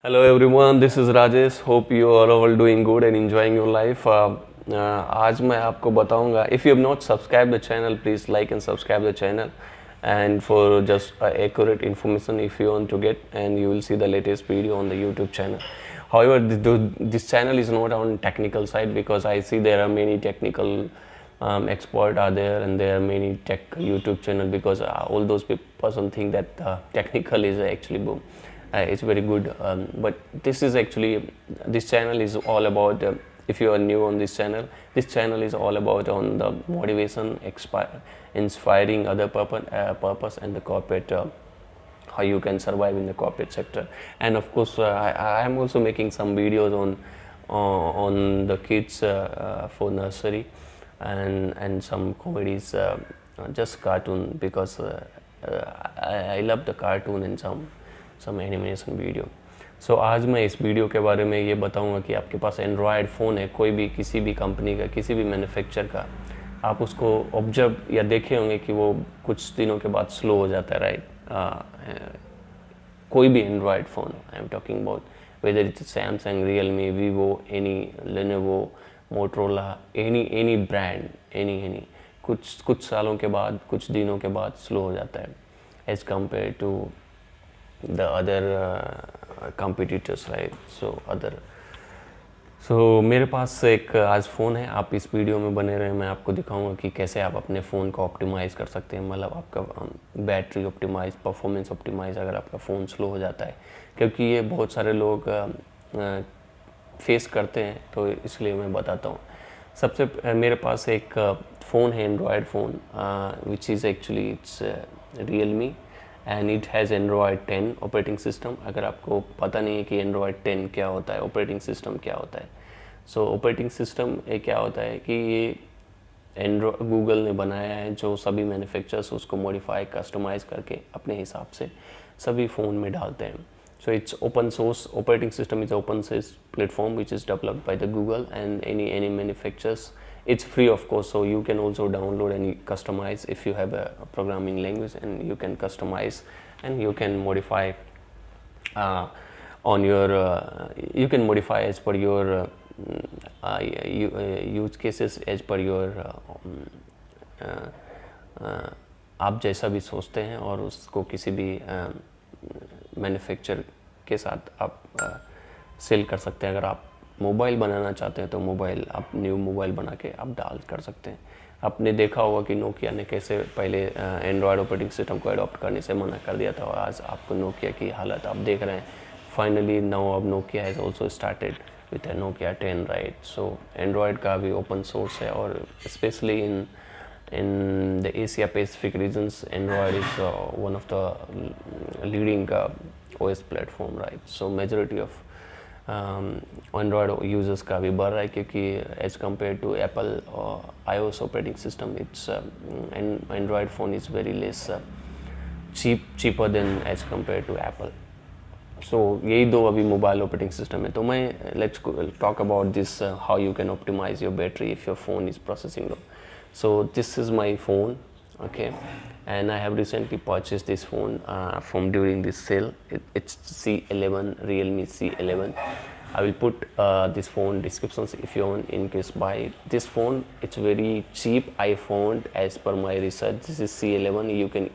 Hello everyone, this is Rajesh. Hope you are all doing good and enjoying your life. आज मैं आपको बताऊंगा. If you have not subscribed the channel, please like and subscribe the channel. And for just accurate information, if you want to get, and you will see the latest video on the YouTube channel. However, this channel is not on technical side because I see there are many technical expert are there and there are many tech YouTube channel because all those person think that technical is actually boom. It's very good, but this channel is all about if you are new on this channel is all about on the motivation, inspiring other purpose and the corporate, how you can survive in the corporate sector. And of course I am also making some videos on the kids for nursery and some comedies, just cartoon because I love the cartoon and some animation video. So आज मैं इस video के बारे में ये बताऊंगा कि आपके पास एंड्रॉयड फ़ोन है, कोई भी किसी भी कंपनी का, किसी भी मैन्युफैक्चर का, आप उसको ऑब्जर्व या देखे होंगे कि वो कुछ दिनों के बाद स्लो हो जाता है, राइट. कोई भी Android phone, I am talking about whether it's Samsung, Realme, Vivo, any, Lenovo, Motorola, any brand, any कुछ सालों के बाद, कुछ दिनों के बाद स्लो हो जाता है as compared to the other competitors, right? So मेरे पास एक आज फ़ोन है. आप इस वीडियो में बने रहे, मैं आपको दिखाऊंगा कि कैसे आप अपने फ़ोन को ऑप्टिमाइज़ कर सकते हैं, मतलब आपका बैटरी ऑप्टिमाइज़, परफॉर्मेंस ऑप्टिमाइज़ अगर आपका फ़ोन स्लो हो जाता है, क्योंकि ये बहुत सारे लोग फेस करते हैं, तो इसलिए मैं बताता हूँ. सबसे मेरे पास एक फ़ोन है, Android phone, which is actually it's Realme and it has Android 10 operating system. अगर आपको पता नहीं है कि एंड्रॉयड 10 क्या होता है, ऑपरेटिंग सिस्टम क्या होता है, सो ऑपरेटिंग सिस्टम क्या होता है कि ये गूगल ने बनाया है, जो सभी मैन्युफैक्चरर्स उसको मॉडिफाई, कस्टमाइज़ करके अपने हिसाब से सभी फ़ोन में डालते हैं. So it's open source operating system, is open source platform which is developed by the Google and any manufacturers. It's free of course, so you can also download and customize if you have a programming language, and you can customize and you can modify on your you can modify as per your use cases, as per your आप जैसा भी सोचते हैं और उसको किसी भी manufacture के साथ आप सेल कर सकते हैं. अगर आप मोबाइल बनाना चाहते हैं तो मोबाइल, आप न्यू मोबाइल बना के आप डाल कर सकते हैं. आपने देखा होगा कि नोकिया ने कैसे पहले एंड्रॉयड ऑपरेटिंग सिस्टम को अडॉप्ट करने से मना कर दिया था, और आज आपको नोकिया की हालत आप देख रहे हैं. फाइनली नाउ अब Nokia has also started with Nokia 10, right. So Android का भी ओपन सोर्स है, और specially in the Asia Pacific regions, Android is one of the leading OS platform, right. So majority of Android users का भी बढ़ रहा है, क्योंकि as compare to Apple iOS operating system, it's Android phone is very less cheaper than as compare to Apple. So यही दो अभी mobile operating system है. तो मैं let's talk about this, how you can optimise your battery if your phone is processing low. So this is my phone, okay, and I have recently purchased this phone from during this sale. It's C11, Realme C11. I will put this phone descriptions if you want in case buy this phone. It's very cheap. I found as per my research, this is C11. You can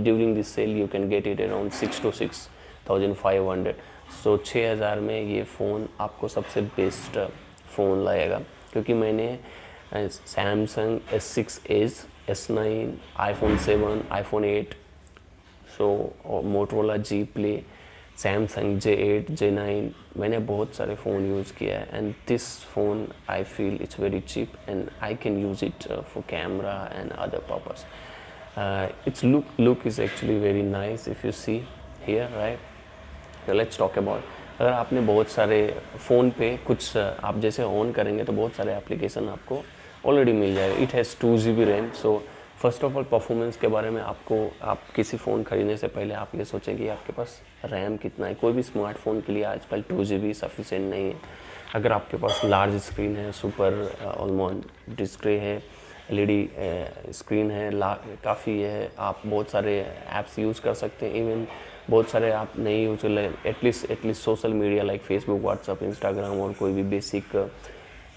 during this sale you can get it around 6 to 6,500. So 6,000 में ये phone आपको सबसे best phone लगेगा, क्योंकि मैंने Samsung S6 Edge, S9, iPhone 7, iPhone 8, so Motorola G Play, Samsung J8, J9, मैंने बहुत सारे फ़ोन यूज़ किया है. And this phone I feel it's very cheap and I can use it for camera and other purpose. Its look is actually very nice if you see here, right. Let's talk about, अगर आपने बहुत सारे phone पे कुछ आप जैसे on करेंगे तो बहुत सारे एप्लीकेशन आपको ऑलरेडी मिल जाएगा. It has 2 GB RAM. So first of all performance के बारे में आप किसी फ़ोन खरीदने से पहले आप ये सोचें कि आपके पास रैम कितना है. कोई भी स्मार्टफोन के लिए आजकल 2 GB सफिशेंट नहीं है. अगर आपके पास लार्ज स्क्रीन है, सुपर ऑलमोस्ट डिस्प्ले है, LED स्क्रीन है, काफ़ी है, आप बहुत सारे ऐप्स यूज़ कर सकते हैं. इवन बहुत सारे आप नहीं use at least social media like Facebook, WhatsApp, Instagram और कोई भी बेसिक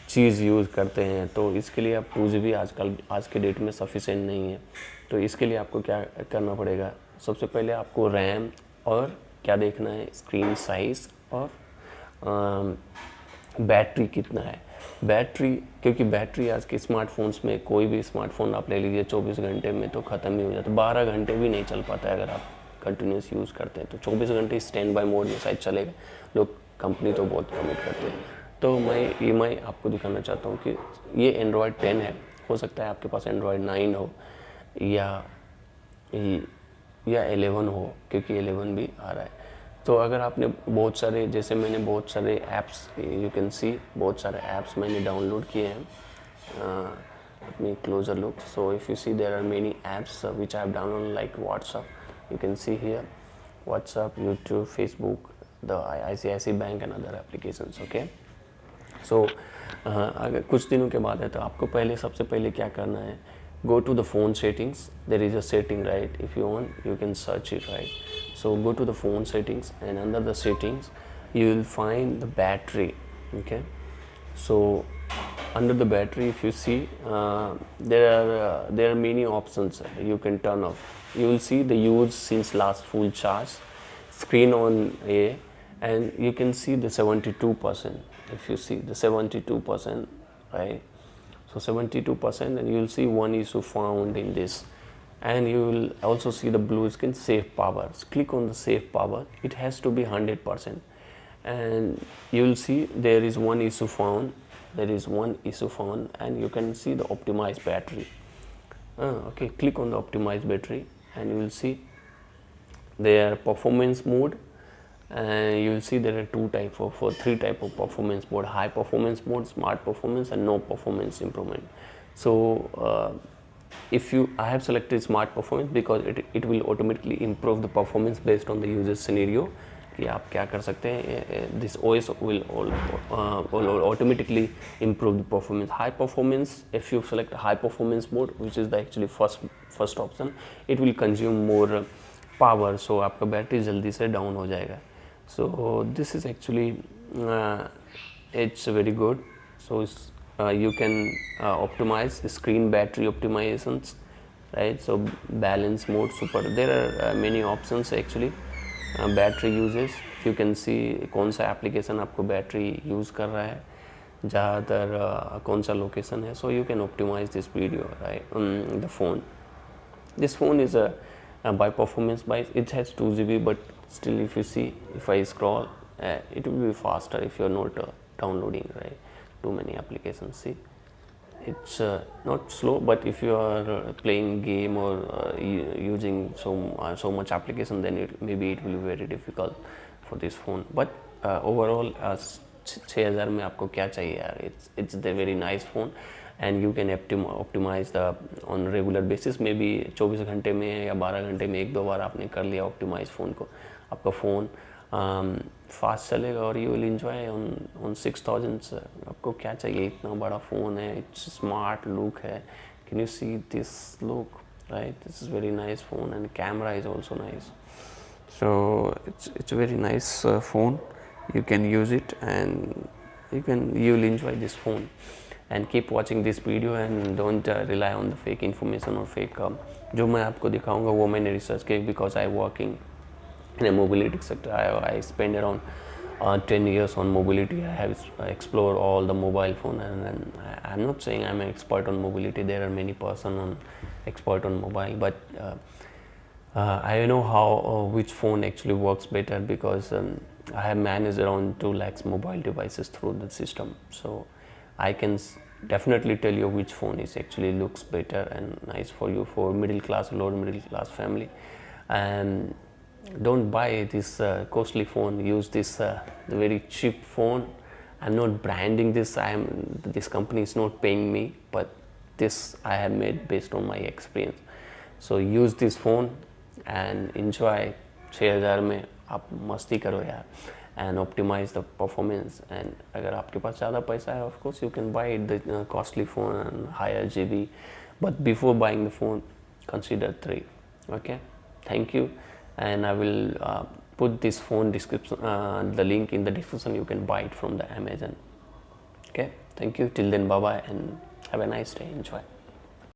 चीज़ यूज़ करते हैं, तो इसके लिए आप 2 GB आजकल आज के डेट में सफिशेंट नहीं है। तो इसके लिए आपको क्या करना पड़ेगा, सबसे पहले आपको रैम और क्या देखना है, स्क्रीन साइज़ और बैटरी कितना है। बैटरी, क्योंकि बैटरी आज के स्मार्टफोन्स में, कोई भी स्मार्टफोन आप ले लीजिए 24 घंटे में तो ख़त्म ही हो जाता है, 12 घंटे भी नहीं चल पाता है अगर आप कंटिन्यूस यूज़ करते हैं। तो 24 घंटे स्टैंड बाय मोड में शायद चलेगा, लोग कंपनी तो बहुत कमिट करते हैं। तो मैं आपको दिखाना चाहता हूँ कि ये एंड्रॉयड 10 है, हो सकता है आपके पास एंड्रॉयड 9 हो या 11 हो, क्योंकि 11 भी आ रहा है। तो अगर आपने बहुत सारे, जैसे मैंने बहुत सारे ऐप्स, यू कैन सी बहुत सारे ऐप्स मैंने डाउनलोड किए हैं। let me closer look. So if you see, there are many apps which I have downloaded, like WhatsApp. You can see here WhatsApp, YouTube, Facebook, the ICICI Bank and other applications. Okay. So अगर कुछ दिनों के बाद है तो आपको पहले सबसे पहले क्या करना है, go to the phone settings. There is a setting, right? If you want, you can search it, right? So go to the phone settings, and under the settings you will find the battery. Okay. So under the battery, if you see, there are many options you can turn off. You will see the use since last full charge, screen on A, and you can see the 72%. If you see the 72%, right? So 72%, and you will see one issue found in this, and you will also see the blue screen save power. So click on the save power. It has to be 100%, and you will see there is one issue found. There is one issue found, and you can see the optimized battery. Okay, click on the optimized battery, and you will see their performance mode, and you will see there are three type of performance mode: high performance mode, smart performance, and no performance improvement. So I have selected smart performance because it will automatically improve the performance based on the user scenario. कि आप क्या कर सकते हैं, this OS will automatically improve the performance. High performance, if you select high performance mode, which is the actually first option, it will consume more power, so आपका battery जल्दी से down हो जाएगा. So this is actually it's very good. So you can optimize screen battery optimizations, right? So balance mode, super, there are many options actually. Battery uses, you can see कौन सा application आपको battery use कर रहा है, ज़्यादातर कौन सा location है. So you can optimise this video, right? The phone, this phone is by performance wise it has 2 GB, but still if you see, if I scroll, it will be faster if you are not downloading, right, too many applications. See, it's not slow, but if you are playing game or using so much application, then maybe it will be very difficult for this phone. But overall 6000 में आपको क्या चाहिए यार, it's the very nice phone, and you can optimize the on regular basis. maybe 24 घंटे में या 12 घंटे में 1-2 बार आपने कर लिया ऑप्टिमाइज फ़ोन को, आपका फ़ोन फास्ट चलेगा और यू विल एंजॉय ऑन 6000. आपको क्या चाहिए, इतना बड़ा फ़ोन है, इट्स स्मार्ट लुक है. Can you see this look, right? This is very nice phone, and camera is also nice. So it's a very nice phone. You can use it, and you will enjoy this phone. And keep watching this video, and don't rely on the fake information or fake जो मैं आपको दिखाऊंगा वो मैंने research किया, because I working in a mobility sector. I spend around 10 years on mobility. I have explored all the mobile phone, and I'm not saying I'm an expert on mobility. There are many person on expert on mobile, but I know how which phone actually works better, because I have managed around 2 lakhs mobile devices through the system. So I can definitely tell you which phone is actually looks better and nice for you, for middle class, lower middle class family. And don't buy this costly phone. Use this the very cheap phone. I'm not branding this. This company is not paying me, but this I have made based on my experience. So use this phone and enjoy. 6000 में आप मस्ती करो यार, and optimize the performance. And अगर आपके पास ज़्यादा पैसा है, of course you can buy the costly phone and higher GB. But before buying the phone, consider 3. Okay, thank you. and I will put this phone description, the link in the description. You can buy it from the Amazon. Okay, thank you. Till then, bye bye, and have a nice day. Enjoy.